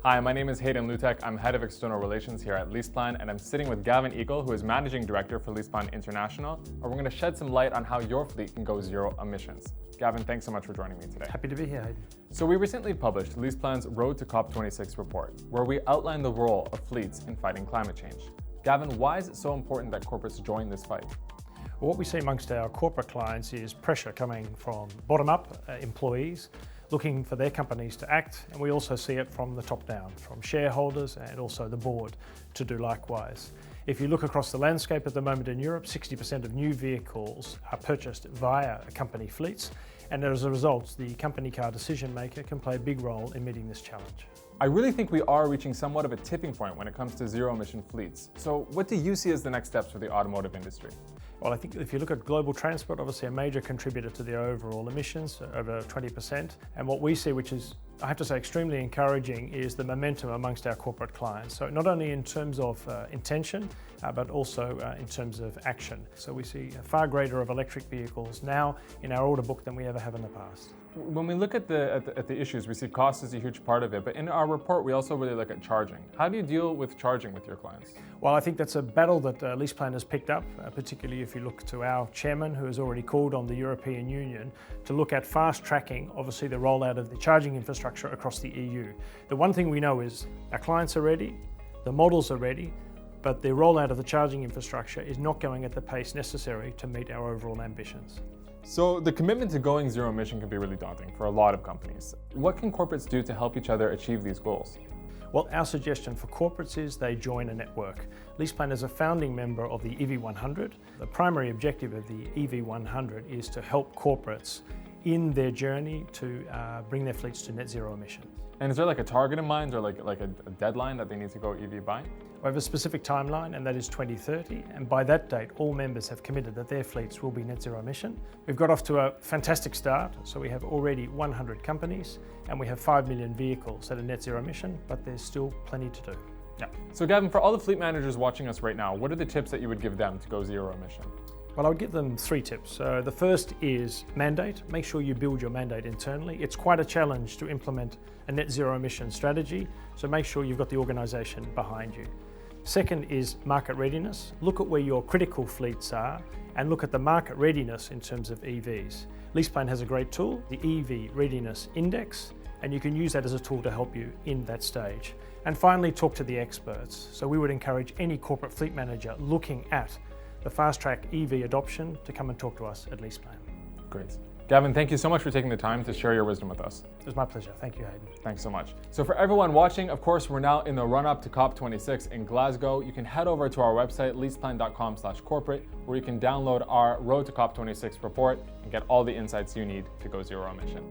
Hi, my name is Hayden Lutek. I'm Head of External Relations here at LeasePlan, and I'm sitting with Gavin Eagle, who is Managing Director for LeasePlan International, and we're going to shed some light on how your fleet can go zero emissions. Gavin, thanks so much for joining me today. Happy to be here, Hayden. So we recently published LeasePlan's Road to COP26 report, where we outline the role of fleets in fighting climate change. Gavin, why is it so important that corporates join this fight? Well, what we see amongst our corporate clients is pressure coming from bottom-up employees looking for their companies to act, and we also see it from the top down, from shareholders and also the board to do likewise. If you look across the landscape at the moment in Europe, 60% of new vehicles are purchased via company fleets, and as a result, the company car decision maker can play a big role in meeting this challenge. I really think we are reaching somewhat of a tipping point when it comes to zero emission fleets. So what do you see as the next steps for the automotive industry? Well, I think if you look at global transport, obviously a major contributor to the overall emissions, over 20%. And what we see, which is, I have to say, extremely encouraging, is the momentum amongst our corporate clients. So not only in terms of intention, but also in terms of action. So we see a far greater of electric vehicles now in our order book than we ever have in the past. When we look at the issues, we see cost is a huge part of it, but in our report, we also really look at charging. How do you deal with charging with your clients? Well, I think that's a battle that LeasePlan has picked up, particularly if you look to our chairman, who has already called on the European Union to look at fast tracking, obviously, the rollout of the charging infrastructure across the EU. The one thing we know is our clients are ready, the models are ready, but the rollout of the charging infrastructure is not going at the pace necessary to meet our overall ambitions. So the commitment to going zero emission can be really daunting for a lot of companies. What can corporates do to help each other achieve these goals? Well, our suggestion for corporates is they join a network. LeasePlan is a founding member of the EV100. The primary objective of the EV100 is to help corporates in their journey to bring their fleets to net zero emissions. And is there like a target in mind or like a deadline that they need to go EV by? We have a specific timeline, and that is 2030, and by that date all members have committed that their fleets will be net zero emission. We've got off to a fantastic start, so we have already 100 companies and we have 5 million vehicles that are net zero emission, but there's still plenty to do. Yeah. So Gavin, for all the fleet managers watching us right now, what are the tips that you would give them to go zero emission? Well, I would give them 3 tips. The first is mandate. Make sure you build your mandate internally. It's quite a challenge to implement a net zero emission strategy, so make sure you've got the organisation behind you. Second is market readiness. Look at where your critical fleets are and look at the market readiness in terms of EVs. LeasePlan has a great tool, the EV Readiness Index, and you can use that as a tool to help you in that stage. And finally, talk to the experts. So we would encourage any corporate fleet manager looking at the fast-track EV adoption to come and talk to us at LeasePlan. Great. Gavin, thank you so much for taking the time to share your wisdom with us. It was my pleasure. Thank you, Hayden. Thanks so much. So for everyone watching, of course, we're now in the run-up to COP26 in Glasgow. You can head over to our website, leaseplan.com/corporate, where you can download our Road to COP26 report and get all the insights you need to go zero emission.